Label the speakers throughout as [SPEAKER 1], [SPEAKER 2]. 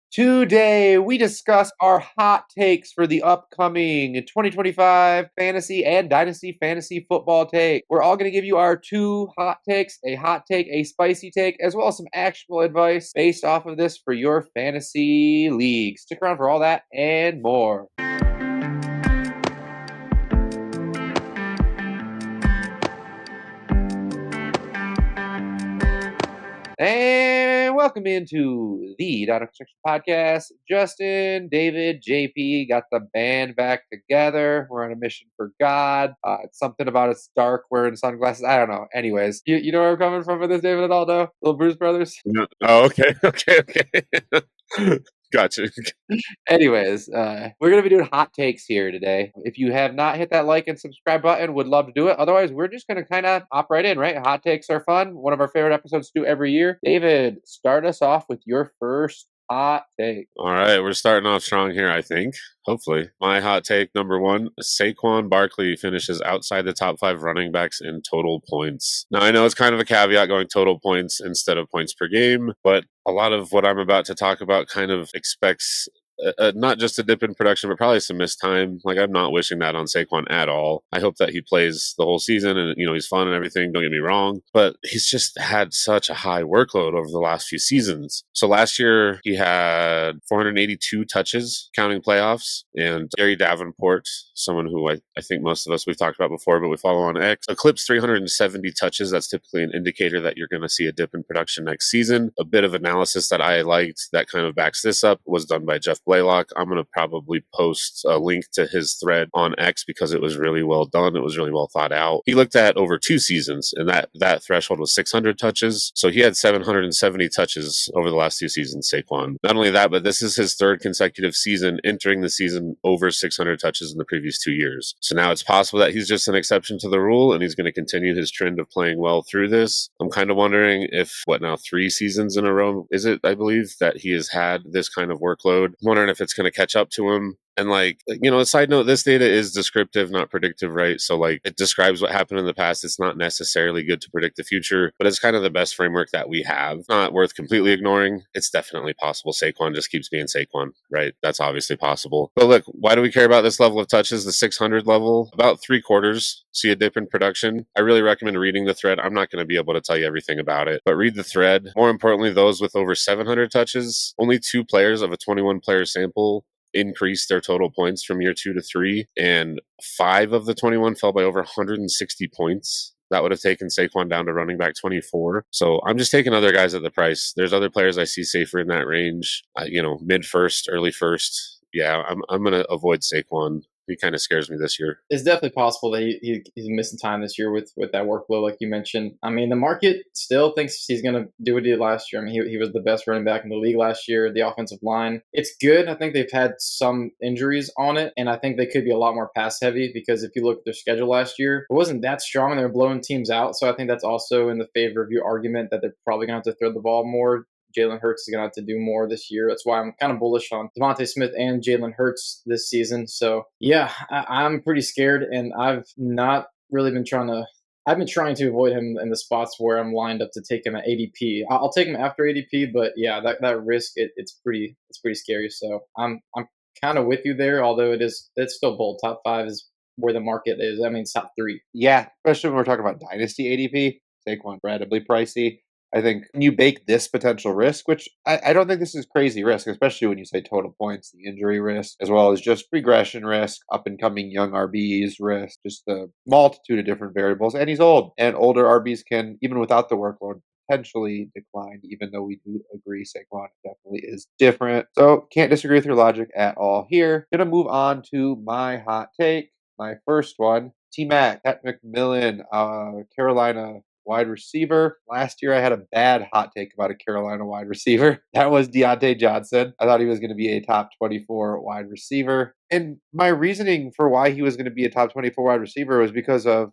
[SPEAKER 1] Today, we discuss our hot takes for the upcoming 2025 fantasy and dynasty fantasy football take. We're all going to give you our two hot takes, a hot take, a spicy take, as well as some actual advice based off of this for your fantasy league. Stick around for all that and more. And welcome into the Dyno Construction Podcast. Justin, David, JP got the band back together. We're on a mission for God. It's something about it's dark, wearing sunglasses. I don't know. Anyways, you know where I'm coming from with this, David and Aldo? Little Bruce Brothers?
[SPEAKER 2] No. Oh, okay. Gotcha.
[SPEAKER 1] Anyways, we're going to be doing hot takes here today. If you have not hit that like and subscribe button, would love to do it. Otherwise, we're just going to kind of hop right in, right? Hot takes are fun. One of our favorite episodes to do every year. David, start us off with your first hot take.
[SPEAKER 2] All right, we're starting off strong here, I think. Hopefully. My hot take number one, Saquon Barkley finishes outside the top 5 running backs in total points. Now, I know it's kind of a caveat going total points instead of points per game, but a lot of what I'm about to talk about kind of expects not just a dip in production, but probably some missed time. Like, I'm not wishing that on Saquon at all. I hope that he plays the whole season and, he's fun and everything. Don't get me wrong. But he's just had such a high workload over the last few seasons. So last year, he had 482 touches, counting playoffs. And Gary Davenport, someone who I think most of us we've talked about before, but we follow on X, eclipsed 370 touches. That's typically an indicator that you're going to see a dip in production next season. A bit of analysis that I liked that kind of backs this up was done by Jeff Blaylock. I'm going to probably post a link to his thread on X because it was really well done. It was really well thought out. He looked at over 2 seasons, and that threshold was 600 touches. So he had 770 touches over the last 2 seasons, Saquon. Not only that, but this is his 3rd consecutive season entering the season over 600 touches in the previous 2 years. So now it's possible that he's just an exception to the rule, and he's going to continue his trend of playing well through this. I'm kind of wondering if, 3 seasons in a row, is it, I believe, that he has had this kind of workload. I'm wondering if it's going to catch up to him. And a side note, this data is descriptive, not predictive, right? So it describes what happened in the past. It's not necessarily good to predict the future, but it's kind of the best framework that we have. Not worth completely ignoring. It's definitely possible. Saquon just keeps being Saquon, right? That's obviously possible. But look, why do we care about this level of touches? The 600 level, about 3/4 see a dip in production. I really recommend reading the thread. I'm not going to be able to tell you everything about it, but read the thread. More importantly, those with over 700 touches, only 2 players of a 21 player sample increased their total points from year 2 to 3, and 5 of the 21 fell by over 160 points. That would have taken Saquon down to running back 24. So I'm just taking other guys at the price. There's other players I see safer in that range. Mid first, early first. Yeah, I'm going to avoid Saquon. He kind of scares me this year.
[SPEAKER 3] It's definitely possible that he's missing time this year with that workload, like you mentioned. I mean, the market still thinks he's going to do what he did last year. I mean, he was the best running back in the league last year. The offensive line, it's good. I think they've had some injuries on it, and I think they could be a lot more pass heavy because if you look at their schedule last year, it wasn't that strong. They were blowing teams out. So I think that's also in the favor of your argument that they're probably going to have to throw the ball more. Jalen Hurts is going to have to do more this year. That's why I'm kind of bullish on Devontae Smith and Jalen Hurts this season. So, yeah, I'm pretty scared, and I've not really been I've been trying to avoid him in the spots where I'm lined up to take him at ADP. I'll take him after ADP, but yeah, that risk it's pretty scary. So I'm kind of with you there, although it's still bold. Top 5 is where the market is. I mean, it's top 3.
[SPEAKER 1] Yeah, especially when we're talking about dynasty ADP. Saquon, incredibly pricey. I think when you bake this potential risk, which I don't think this is crazy risk, especially when you say total points, the injury risk, as well as just regression risk, up-and-coming young RBs risk, just the multitude of different variables. And he's old, and older RBs can, even without the workload, potentially decline, even though we do agree Saquon definitely is different. So can't disagree with your logic at all here. Going to move on to my hot take. My first one, T-Mac, Tet McMillan, Carolina wide receiver. Last year, I had a bad hot take about a Carolina wide receiver. That was Deontay Johnson. I thought he was going to be a top 24 wide receiver. And my reasoning for why he was going to be a top 24 wide receiver was because of,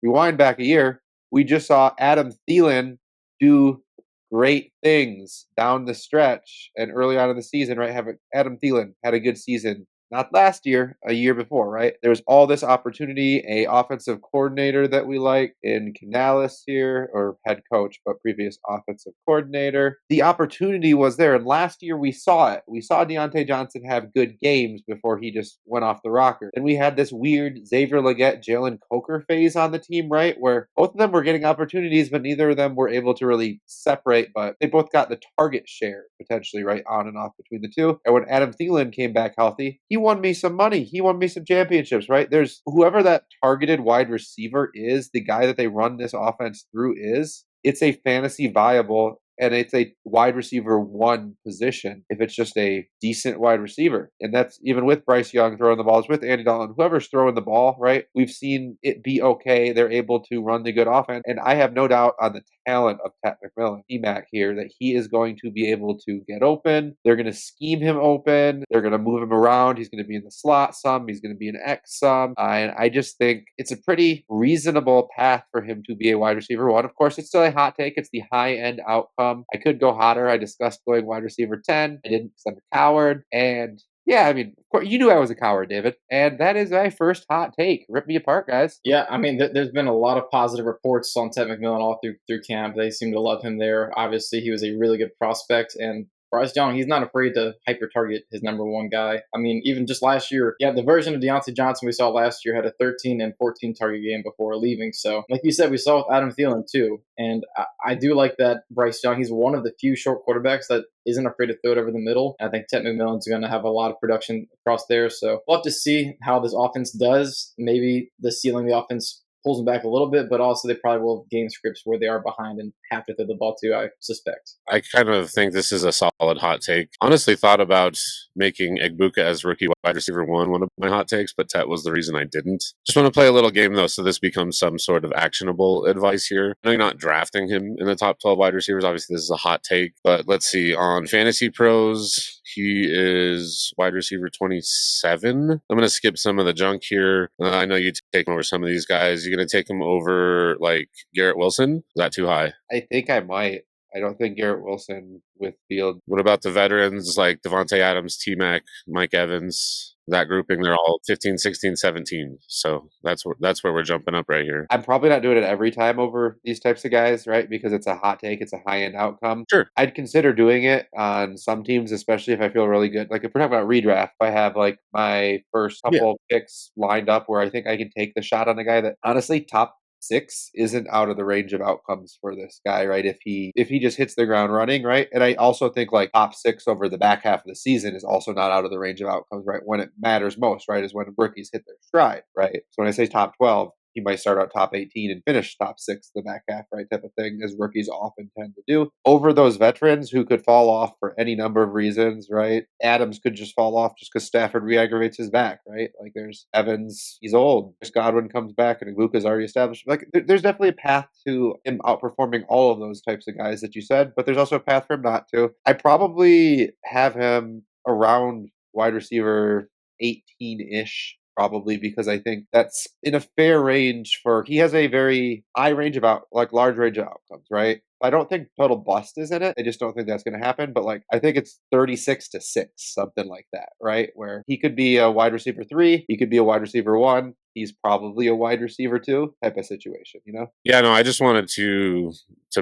[SPEAKER 1] rewind back a year, we just saw Adam Thielen do great things down the stretch and early on in the season, right? Adam Thielen had a good season. not last year, a year before, right? There was all this opportunity, a offensive coordinator that we like in Canales here, or head coach, but previous offensive coordinator. The opportunity was there, and last year we saw it. We saw Deontay Johnson have good games before he just went off the rocker. And we had this weird Xavier Legette, Jalen Coker phase on the team, right? Where both of them were getting opportunities, but neither of them were able to really separate, but they both got the target share potentially, right, on and off between the two. And when Adam Thielen came back healthy, he won me some money. He won me some championships, right? There's whoever that targeted wide receiver is, the guy that they run this offense through is, it's a fantasy viable and it's a wide receiver one position if it's just a decent wide receiver. And that's even with Bryce Young throwing the balls, with Andy Dalton, whoever's throwing the ball, right? We've seen it be okay. They're able to run the good offense. And I have no doubt on the talent of Tet McMillan, T-Mac here, that he is going to be able to get open. They're going to scheme him open. They're going to move him around. He's going to be in the slot some. He's going to be an X some. And I just think it's a pretty reasonable path for him to be a wide receiver one. Of course, it's still a hot take. It's the high-end outcome. I could go hotter. I discussed going wide receiver 10. I didn't because I'm a coward. And yeah, I mean, of course, you knew I was a coward, David. And that is my first hot take. Rip me apart, guys.
[SPEAKER 3] Yeah, I mean, there's been a lot of positive reports on Tet McMillan all through camp. They seem to love him there. Obviously, he was a really good prospect, and Bryce Young, he's not afraid to hyper-target his number one guy. I mean, even just last year, yeah, the version of Deontay Johnson we saw last year had a 13 and 14 target game before leaving. So, like you said, we saw with Adam Thielen too. And I do like that Bryce Young, he's one of the few short quarterbacks that isn't afraid to throw it over the middle. I think Tet McMillan's going to have a lot of production across there. So we'll have to see how this offense does. Maybe the ceiling of the offense pulls them back a little bit, but also they probably will have game scripts where they are behind and have to throw the ball too, I suspect.
[SPEAKER 2] I kind of think this is a solid hot take. Honestly, thought about making Egbuka as rookie wide receiver one of my hot takes, but Tet was the reason I didn't. Just want to play a little game though, so this becomes some sort of actionable advice here. I know you're not drafting him in the top 12 wide receivers. Obviously, this is a hot take, but let's see. On Fantasy Pros, he is wide receiver 27. I'm going to skip some of the junk here. I know you take him over some of these guys. You're going to take him over like Garrett Wilson? Is that too high?
[SPEAKER 1] I think I might. I don't think Garrett Wilson with Field.
[SPEAKER 2] What about the veterans like Devontae Adams, T-Mac, Mike Evans? That grouping, they're all 15, 16, 17. So that's where we're jumping up right here.
[SPEAKER 1] I'm probably not doing it every time over these types of guys, right? Because it's a hot take. It's a high-end outcome.
[SPEAKER 2] Sure.
[SPEAKER 1] I'd consider doing it on some teams, especially if I feel really good. Like if we're talking about redraft, I have like my first couple picks lined up where I think I can take the shot on a guy that honestly top 6 isn't out of the range of outcomes for this guy, right? If he just hits the ground running, right? And I also think like top 6 over the back half of the season is also not out of the range of outcomes, right? When it matters most, right, is when rookies hit their stride, right? So when I say top 12, he might start out top 18 and finish top 6 the back half, right, type of thing, as rookies often tend to do. Over those veterans who could fall off for any number of reasons, right? Adams could just fall off just because Stafford re-aggravates his back, right? Like there's Evans, he's old. Chris Godwin comes back and Ibuka's already established. Like there's definitely a path to him outperforming all of those types of guys that you said, but there's also a path for him not to. I probably have him around wide receiver 18-ish. Probably because I think that's in a fair range for he has a very high range of large range of outcomes, right? I don't think total bust is in it. I just don't think that's going to happen. But like, I think it's 36-6, something like that, right? Where he could be a wide receiver 3, he could be a wide receiver 1. He's probably a wide receiver 2 type of situation, you know?
[SPEAKER 2] Yeah, no, I just wanted to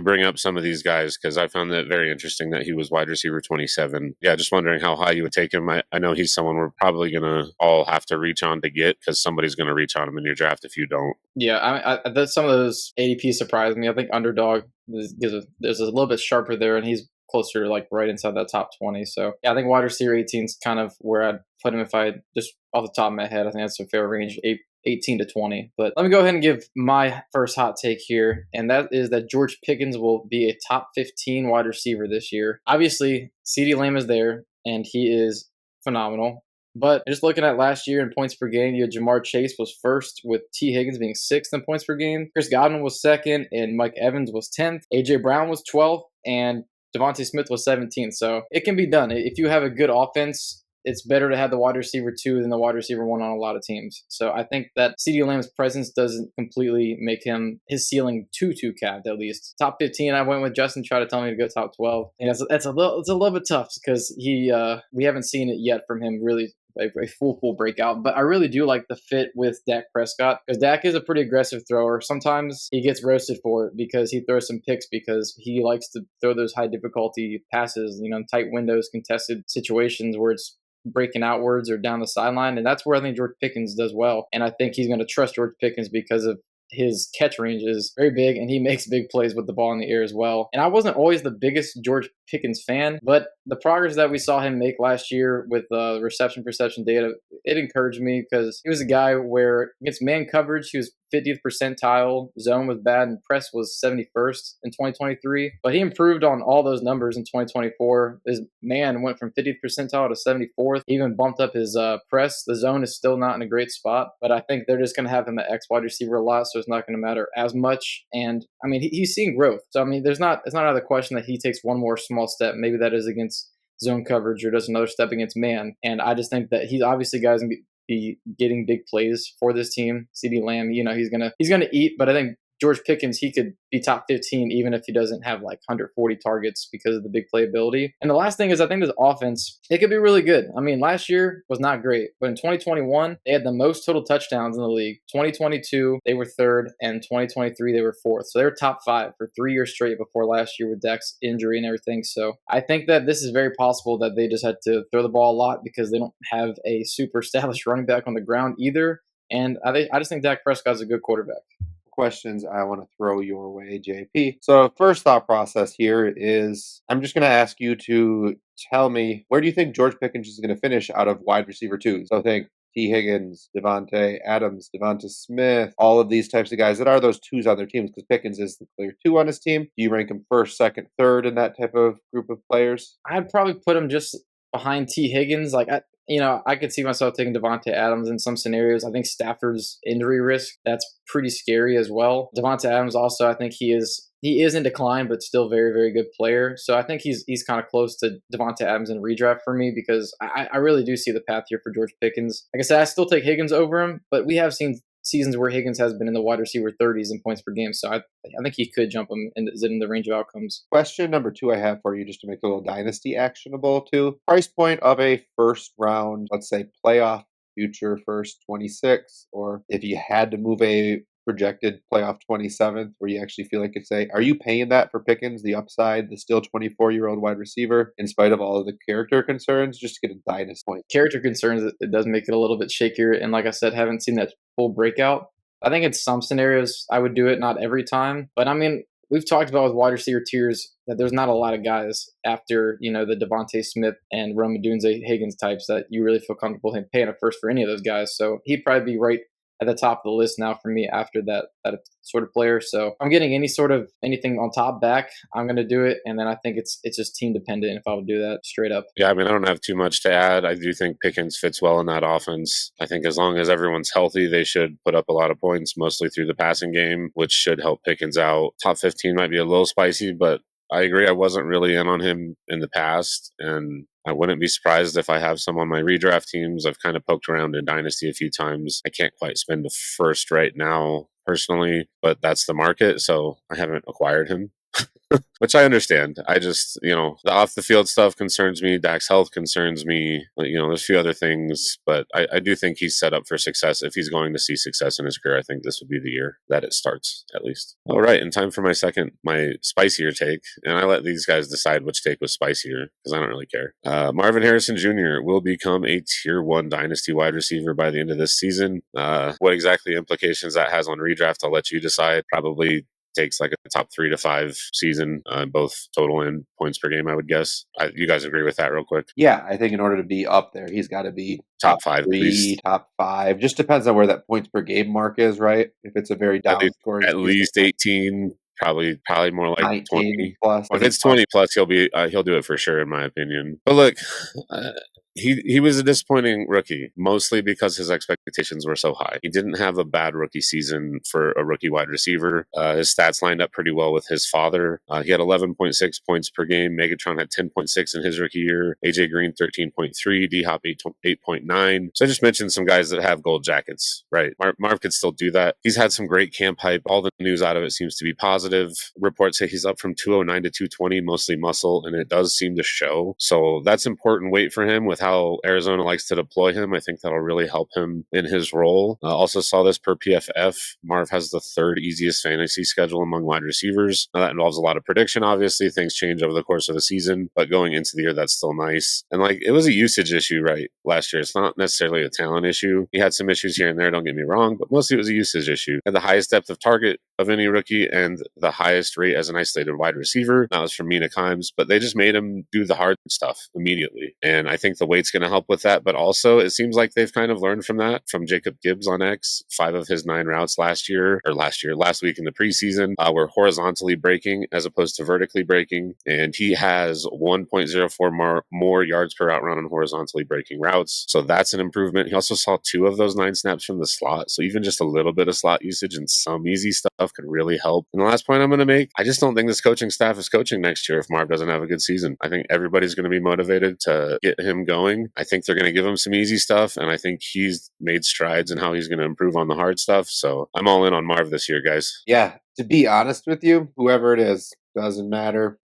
[SPEAKER 2] bring up some of these guys because I found that very interesting that he was wide receiver 27. Yeah, just wondering how high you would take him. I know he's someone we're probably going to all have to reach on to get because somebody's going to reach on him in your draft if you don't.
[SPEAKER 3] Yeah, I some of those ADP surprised me. I think underdog there's a little bit sharper there, and he's closer, like right inside that top 20. So yeah, I think wide receiver 18 is kind of where I'd put him if I just off the top of my head. I think that's a fair range, 18 to 20. But let me go ahead and give my first hot take here, and that is that George Pickens will be a top 15 wide receiver this year. Obviously, CeeDee Lamb is there, and he is phenomenal. But just looking at last year in points per game, you had Jamar Chase was first with T. Higgins being 6th in points per game. Chris Godwin was 2nd, and Mike Evans was 10th. A.J. Brown was 12th, and Devontae Smith was 17th. So it can be done. If you have a good offense, it's better to have the wide receiver 2 than the wide receiver 1 on a lot of teams. So I think that CeeDee Lamb's presence doesn't completely make him his ceiling too capped, at least. Top 15, I went with Justin, tried to tell me to go top 12. And it's a little bit tough because we haven't seen it yet from him really a full breakout. But I really do like the fit with Dak Prescott because Dak is a pretty aggressive thrower. Sometimes he gets roasted for it because he throws some picks because he likes to throw those high difficulty passes, tight windows, contested situations where it's breaking outwards or down the sideline. And that's where I think George Pickens does well. And I think he's going to trust George Pickens because of his catch range is very big and he makes big plays with the ball in the air as well. And I wasn't always the biggest George Pickens fan, but the progress that we saw him make last year with reception perception data, it encouraged me because he was a guy where against man coverage, he was 50th percentile, zone was bad, and press was 71st in 2023. But he improved on all those numbers in 2024. His man went from 50th percentile to 74th. He even bumped up his press. The zone is still not in a great spot, but I think they're just going to have him at X wide receiver a lot, so it's not going to matter as much. And I mean, he's seeing growth. So I mean, it's not out of the question that he takes one more small step. Maybe that is against zone coverage or does another step against man. And I just think that he's obviously guys going to be getting big plays for this team. CeeDee Lamb, he's gonna eat, but I think George Pickens, he could be top 15 even if he doesn't have like 140 targets because of the big playability. And the last thing is I think this offense, it could be really good. I mean, last year was not great, but in 2021, they had the most total touchdowns in the league. 2022, they were third, and 2023, they were fourth. So they were top 5 for 3 years straight before last year with Dak's injury and everything. So I think that this is very possible that they just had to throw the ball a lot because they don't have a super established running back on the ground either. And I just think Dak Prescott's a good quarterback.
[SPEAKER 1] Questions I want to throw your way, JP. So first thought process here is I'm just going to ask you to tell me, where do you think George Pickens is going to finish out of wide receiver 2? So think T. Higgins, Devontae Adams, Devonta Smith, all of these types of guys that are those 2s on their teams because Pickens is the clear 2 on his team. Do you rank him first, second, third in that type of group of players?
[SPEAKER 3] I'd probably put him just behind T. Higgins. I could see myself taking Devontae Adams in some scenarios. I think Stafford's injury risk, that's pretty scary as well. Devontae Adams also, I think he is in decline, but still very, very good player. So I think he's kind of close to Devontae Adams in redraft for me because I really do see the path here for George Pickens. Like I said, I still take Higgins over him, but we have seen seasons where Higgins has been in the wide receiver 30s in points per game. So I think he could jump him in the range of outcomes.
[SPEAKER 1] Question number 2 I have for you, just to make a little dynasty actionable too. Price point of a first round, let's say playoff future first 26, or if you had to move a projected playoff 27th, where you actually feel like it's are you paying that for Pickens, the upside, the still 24-year-old wide receiver, in spite of all of the character concerns, just to get a dynasty point?
[SPEAKER 3] Character concerns, it does make it a little bit shakier. And like I said, haven't seen that full breakout. I think in some scenarios I would do it, not every time. But I mean, we've talked about with wide receiver tiers that there's not a lot of guys after, the Devontae Smith and Rome Odunze Higgins types that you really feel comfortable paying a first for any of those guys. So he'd probably be right at the top of the list now for me after that sort of player. So I'm getting anything on top back, I'm going to do it. And then I think it's just team dependent if I would do that straight up.
[SPEAKER 2] Yeah, I mean, I don't have too much to add. I do think Pickens fits well in that offense. I think as long as everyone's healthy, they should put up a lot of points, mostly through the passing game, which should help Pickens out. Top 15 might be a little spicy, but I agree. I wasn't really in on him in the past, and I wouldn't be surprised if I have some on my redraft teams. I've kind of poked around in Dynasty a few times. I can't quite spend a first right now personally, but that's the market, so I haven't acquired him. Which I understand. I just, the off the field stuff concerns me. Dak's health concerns me. There's a few other things, but I do think he's set up for success. If he's going to see success in his career, I think this would be the year that it starts, at least. All right, and time for my spicier take. And I let these guys decide which take was spicier because I don't really care. Marvin Harrison Jr. will become a tier 1 dynasty wide receiver by the end of this season. What exactly implications that has on redraft, I'll let you decide. Probably takes like a top 3 to 5 season, both total and points per game, I would guess. You guys agree with that real quick?
[SPEAKER 1] Yeah, I think in order to be up there, he's got to be
[SPEAKER 2] top 5,
[SPEAKER 1] 3, top 5. Just depends on where that points per game mark is, right? If it's a very down scoring,
[SPEAKER 2] at least 18. Probably more like 20
[SPEAKER 1] plus.
[SPEAKER 2] If it's 20 plus, he'll do it for sure, in my opinion. But look, he was a disappointing rookie, mostly because his expectations were so high. He didn't have a bad rookie season for a rookie wide receiver. His stats lined up pretty well with his father. He had 11.6 points per game. Megatron had 10.6 in his rookie year. AJ Green 13.3. D-Hop 8.9. So I just mentioned some guys that have gold jackets, right? Marv could still do that. He's had some great camp hype. All the news out of it seems to be positive. Reports say he's up from 209 to 220, mostly muscle, and it does seem to show. So that's important weight for him with how Arizona likes to deploy him. I think that'll really help him in his role. Also saw this per PFF. Marv has the third easiest fantasy schedule among wide receivers. Now that involves a lot of prediction, obviously. Things change over the course of the season, but going into the year, that's still nice. And like, it was a usage issue, right, last year. It's not necessarily a talent issue. He had some issues here and there, don't get me wrong, but mostly it was a usage issue. Had the highest depth of target of any rookie and the highest rate as an isolated wide receiver. That was from Mina Kimes, but they just made him do the hard stuff immediately. And I think the weight's going to help with that. But also, it seems like they've kind of learned from that from Jacob Gibbs on X. 5 of his 9 routes last week in the preseason were horizontally breaking as opposed to vertically breaking. And he has 1.04 more yards per route run on horizontally breaking routes. So that's an improvement. He also saw 2 of those 9 snaps from the slot. So even just a little bit of slot usage and some easy stuff could really help. And the last point I'm going to make, I just don't think this coaching staff is coaching next year if Marv doesn't have a good season. I think everybody's going to be motivated to get him going. I think they're going to give him some easy stuff, and I think he's made strides in how he's going to improve on the hard stuff. So I'm all in on Marv this year, guys.
[SPEAKER 1] Yeah, to be honest with you, whoever it is, doesn't matter.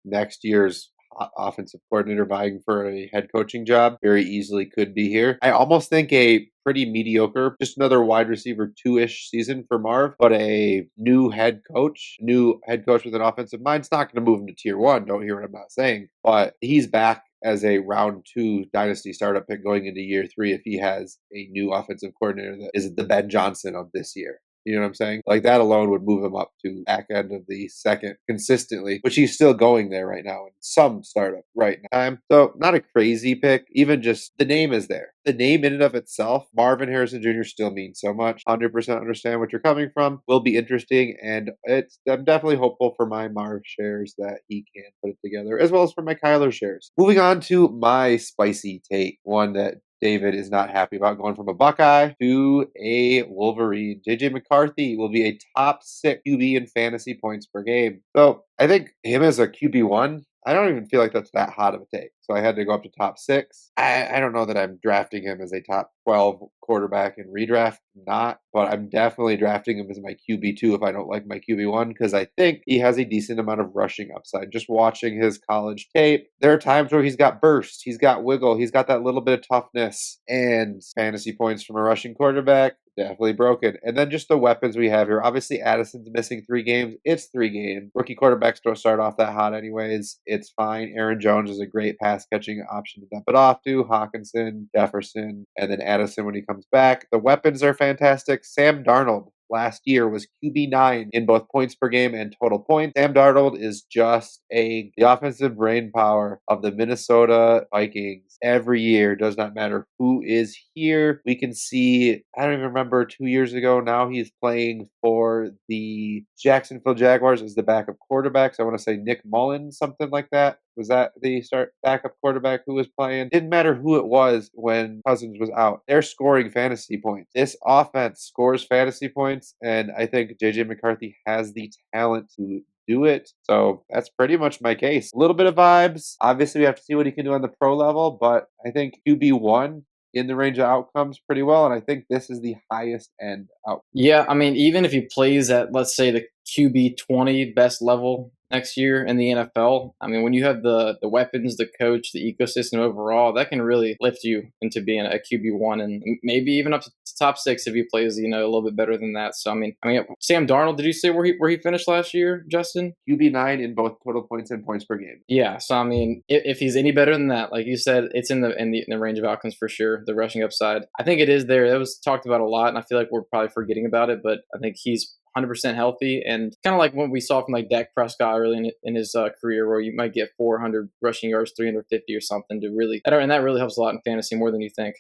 [SPEAKER 1] Next year's offensive coordinator vying for a head coaching job very easily could be here. I almost think a pretty mediocre, just another wide receiver 2-ish season for Marv, but a new head coach with an offensive mind. It's not going to move him to tier 1. Don't hear what I'm not saying, but he's back as a round 2 dynasty startup pick going into year 3 if he has a new offensive coordinator that is the Ben Johnson of this year. You know what I'm saying? Like, that alone would move him up to back end of the second consistently, which he's still going there right now in some startup right now. So not a crazy pick. Even just the name is there. The name in and of itself, Marvin Harrison Jr. still means so much. 100% understand what you're coming from. Will be interesting, and I'm definitely hopeful for my Marv shares that he can put it together, as well as for my Kyler shares. Moving on to my spicy take, one that David is not happy about, going from a Buckeye to a Wolverine. JJ McCarthy will be a top 6 QB in fantasy points per game. So I think him as a QB1, I don't even feel like that's that hot of a take. So I had to go up to top 6. I don't know that I'm drafting him as a top 12 quarterback in redraft. Not, but I'm definitely drafting him as my QB2 if I don't like my QB1, because I think he has a decent amount of rushing upside. Just watching his college tape, there are times where he's got burst, he's got wiggle, he's got that little bit of toughness, and fantasy points from a rushing quarterback, definitely broken. And then just the weapons we have here. Obviously, Addison's missing 3 games. It's 3 games. Rookie quarterbacks don't start off that hot anyways. It's fine. Aaron Jones is a great pass-catching option to dump it off to. Hawkinson, Jefferson, and then Addison when he comes back. The weapons are fantastic. Sam Darnold last year was QB9 in both points per game and total points. Sam Darnold is just the offensive brain power of the Minnesota Vikings every year. Does not matter who is here. We can see, I don't even remember, 2 years ago now, he's playing for the Jacksonville Jaguars as the backup quarterback. So I want to say Nick Mullen, something like that. Was that the backup quarterback who was playing? Didn't matter who it was when Cousins was out. They're scoring fantasy points. This offense scores fantasy points, and I think JJ McCarthy has the talent to do it. So that's pretty much my case. A little bit of vibes. Obviously, we have to see what he can do on the pro level, but I think QB1 in the range of outcomes pretty well, and I think this is the highest end out.
[SPEAKER 3] Yeah, I mean, even if he plays at, let's say, the QB20 best level next year in the NFL, I mean, when you have the weapons, the coach, the ecosystem overall, that can really lift you into being a QB1 and maybe even up to top 6 if he plays, a little bit better than that. So I mean, Sam Darnold, did you say where he finished last year, Justin?
[SPEAKER 1] QB9 in both total points and points per game.
[SPEAKER 3] Yeah, so I mean, if he's any better than that, like you said, it's in the range of outcomes for sure. The rushing upside, I think it is there. That was talked about a lot, and I feel like we're probably forgetting about it. But I think he's 100% healthy, and kind of like what we saw from like Dak Prescott early in his career, where you might get 400 rushing yards, 350 or something to really, and that really helps a lot in fantasy more than you think.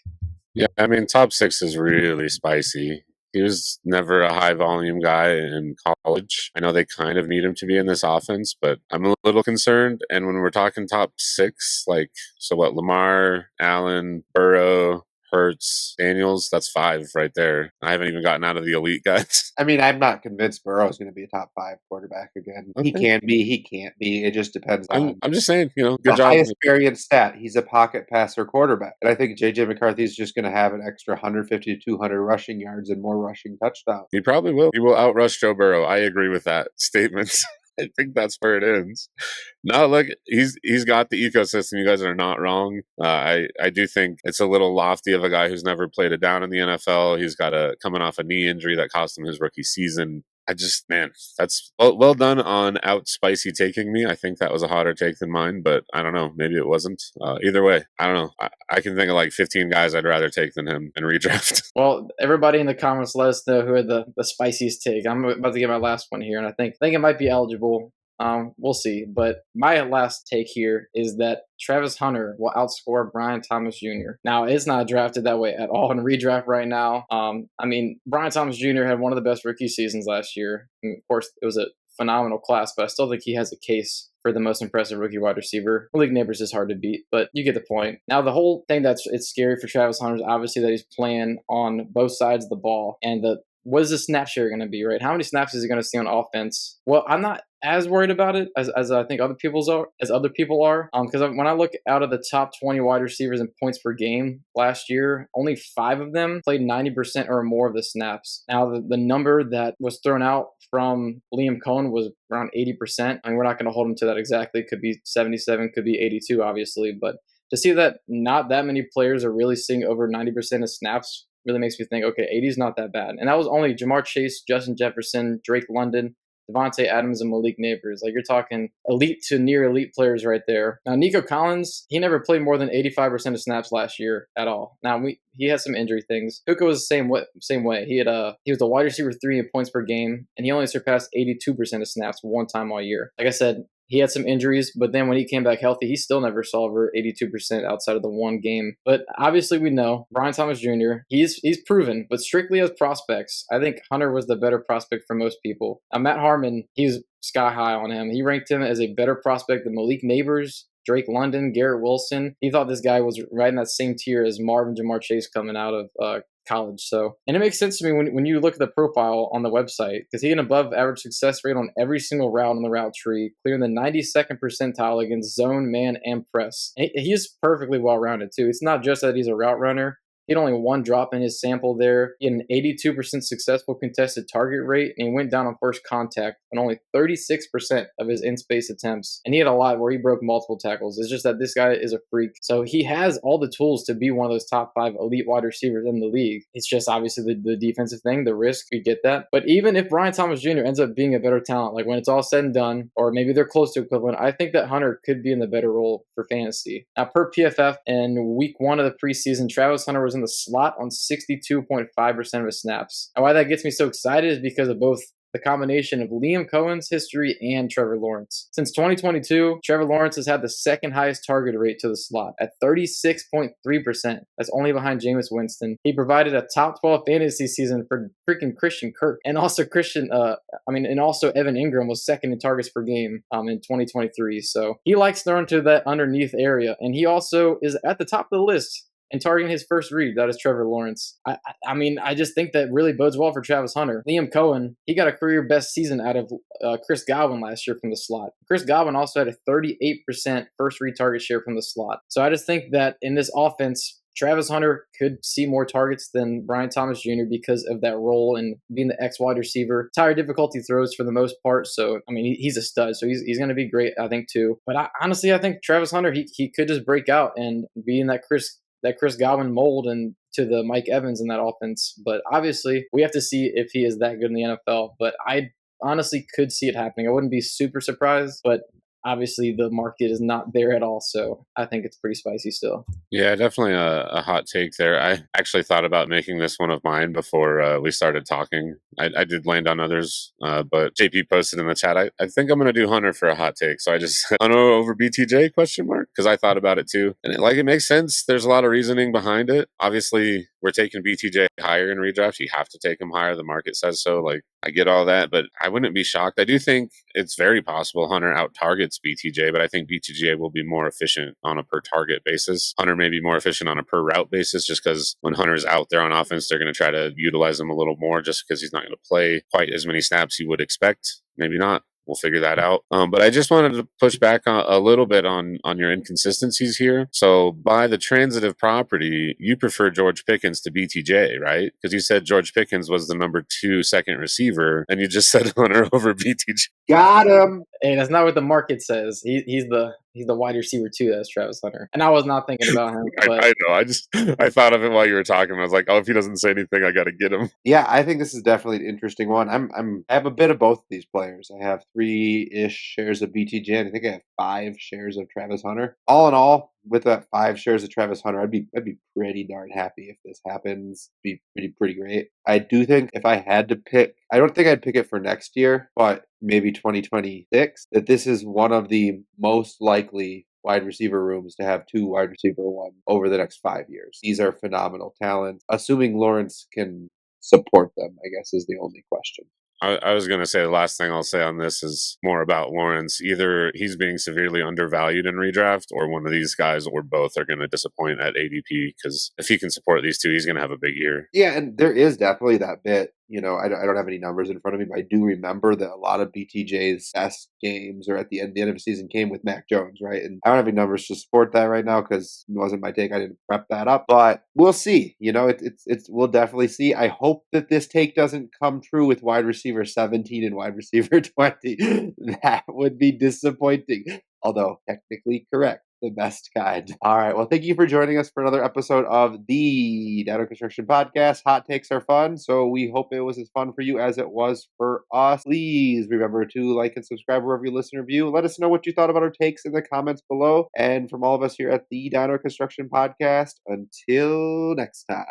[SPEAKER 2] Yeah, I mean, top 6 is really spicy. He was never a high volume guy in college. I know they kind of need him to be in this offense, but I'm a little concerned. And when we're talking top 6, Lamar, Allen, Burrow, Hurts, Daniels, that's 5 right there. I haven't even gotten out of the elite guys.
[SPEAKER 1] I mean, I'm not convinced Burrow is going to be a top 5 quarterback again. Okay. He can be, he can't be. It just depends on.
[SPEAKER 2] I'm just saying, good
[SPEAKER 1] the
[SPEAKER 2] job.
[SPEAKER 1] Highest variance stat, he's a pocket passer quarterback. And I think JJ McCarthy is just going to have an extra 150 to 200 rushing yards and more rushing touchdowns.
[SPEAKER 2] He probably will. He will outrush Joe Burrow. I agree with that statement. I think that's where it ends. No, look, he's got the ecosystem. You guys are not wrong. I do think it's a little lofty of a guy who's never played a down in the NFL. He's got a coming off a knee injury that cost him his rookie season. I just, man, that's well done on out spicy taking me. I think that was a hotter take than mine, but I don't know. Maybe it wasn't. Either way, I don't know. I can think of like 15 guys I'd rather take than him in redraft.
[SPEAKER 3] Well, everybody in the comments let us know who had the spiciest take. I'm about to get my last one here, and I think it might be eligible. We'll see. But my last take here is that Travis Hunter will outscore Brian Thomas Jr. Now, it's not drafted that way at all in redraft right now. I mean, Brian Thomas Jr. had one of the best rookie seasons last year. And of course, it was a phenomenal class, but I still think he has a case for the most impressive rookie wide receiver. Malik Neighbors is hard to beat, but you get the point. Now, the whole thing it's scary for Travis Hunter is obviously that he's playing on both sides of the ball, and what is the snap share going to be, right? How many snaps is he going to see on offense? Well, I'm not as worried about it as I think other people are. Because when I look out of the top 20 wide receivers in points per game last year, only 5 of them played 90% or more of the snaps. Now, the number that was thrown out from Liam Cohen was around 80%. I mean, we're not going to hold him to that exactly. Could be 77, could be 82, obviously. But to see that not that many players are really seeing over 90% of snaps really makes me think, okay, 80 is not that bad. And that was only Jamar Chase, Justin Jefferson, Drake London, Devontae Adams, and Malik Neighbors. Like, you're talking elite to near elite players right there. Now, Nico Collins, he never played more than 85% of snaps last year at all. Now, he has some injury things. Puka was the same way. He was the wide receiver 3 in points per game, and he only surpassed 82% of snaps one time all year. Like I said, he had some injuries, but then when he came back healthy, he still never saw over 82% outside of the one game. But obviously we know Brian Thomas Jr., he's proven, but strictly as prospects, I think Hunter was the better prospect for most people. Now, Matt Harmon, he's sky high on him. He ranked him as a better prospect than Malik Neighbors, Drake London, Garrett Wilson. He thought this guy was right in that same tier as Marvin Jamar Chase coming out of college. So, and it makes sense to me when you look at the profile on the website, because he had an above average success rate on every single route on the route tree, clearing the 92nd percentile against zone, man, and press. He's perfectly well rounded too. It's not just that he's a route runner. He had only one drop in his sample there. He had an 82% successful contested target rate, and he went down on first contact on only 36% of his in-space attempts. And he had a lot where he broke multiple tackles. It's just that this guy is a freak. So he has all the tools to be one of those top 5 elite wide receivers in the league. It's just obviously the defensive thing, the risk, we get that. But even if Brian Thomas Jr. ends up being a better talent, like when it's all said and done, or maybe they're close to equivalent, I think that Hunter could be in the better role for fantasy. Now, per PFF, in week 1 of the preseason, Travis Hunter was in the slot on 62.5% of his snaps. And why that gets me so excited is because of both the combination of Liam Cohen's history and Trevor Lawrence. Since 2022, Trevor Lawrence has had the second highest target rate to the slot at 36.3%. That's only behind Jameis Winston. He provided a top 12 fantasy season for freaking Christian Kirk. And also Evan Ingram was second in targets per game in 2023. So he likes throwing to that underneath area. And he also is at the top of the list and targeting his first read. That is Trevor Lawrence. I just think that really bodes well for Travis Hunter. Liam Cohen, he got a career best season out of Chris Godwin last year from the slot. Chris Godwin also had a 38% first read target share from the slot. So I just think that in this offense, Travis Hunter could see more targets than Brian Thomas Jr. because of that role and being the X wide receiver. Higher difficulty throws for the most part. So, I mean, he's a stud. So he's going to be great, I think, too. But honestly, I think Travis Hunter, he could just break out and be in that Chris Godwin mold and to the Mike Evans in that offense. But obviously, we have to see if he is that good in the NFL. But I honestly could see it happening. I wouldn't be super surprised, but obviously the market is not there at all. So I think it's pretty spicy still.
[SPEAKER 2] Yeah, definitely a hot take there. I actually thought about making this one of mine before we started talking. I did land on others, but JP posted in the chat, I think I'm going to do Hunter for a hot take. So I just, Hunter over BTJ, question mark? Because I thought about it too. And it makes sense. There's a lot of reasoning behind it. Obviously, we're taking BTJ higher in redraft. You have to take him higher. The market says so. I get all that, but I wouldn't be shocked. I do think it's very possible Hunter out targets BTJ, but I think BTJ will be more efficient on a per target basis. Hunter may be more efficient on a per route basis just because when Hunter's out there on offense, they're going to try to utilize him a little more just because he's not going to play quite as many snaps you would expect. Maybe not. we'll figure that out. But I just wanted to push back a little bit on your inconsistencies here. So by the transitive property, you prefer George Pickens to BTJ, right? Because you said George Pickens was the number 2 second receiver, and you just said Hunter over BTJ.
[SPEAKER 1] Got him.
[SPEAKER 3] Hey, that's not what the market says. He's the wide receiver too. That's Travis Hunter, and I was not thinking about him. But
[SPEAKER 2] I know. I thought of it while you were talking. I was like, oh, if he doesn't say anything, I got to get him.
[SPEAKER 1] Yeah, I think this is definitely an interesting one. I have a bit of both of these players. I have 3-ish shares of BTJ, and I think I have 5 shares of Travis Hunter. All in all, with that 5 shares of Travis Hunter, I'd be pretty darn happy if this happens. Be pretty great. I do think if I had to pick, I don't think I'd pick it for next year, but maybe 2026, that this is one of the most likely wide receiver rooms to have 2 wide receiver 1 over the next 5 years. These are phenomenal talents. Assuming Lawrence can support them, I guess, is the only question.
[SPEAKER 2] I was going to say the last thing I'll say on this is more about Lawrence. Either he's being severely undervalued in redraft, or one of these guys or both are going to disappoint at ADP, because if he can support these 2, he's going to have a big year.
[SPEAKER 1] Yeah, and there is definitely that bit. I don't have any numbers in front of me, but I do remember that a lot of BTJ's best games or at the end of the season came with Mac Jones, right? And I don't have any numbers to support that right now because it wasn't my take. I didn't prep that up, but we'll see. We'll definitely see. I hope that this take doesn't come true with wide receiver 17 and wide receiver 20. That would be disappointing, although technically correct. The best kind. All right. Well, thank you for joining us for another episode of the Dyno Construction Podcast. Hot takes are fun, so we hope it was as fun for you as it was for us. Please remember to like and subscribe wherever you listen or view. Let us know what you thought about our takes in the comments below. And from all of us here at the Dyno Construction Podcast, until next time.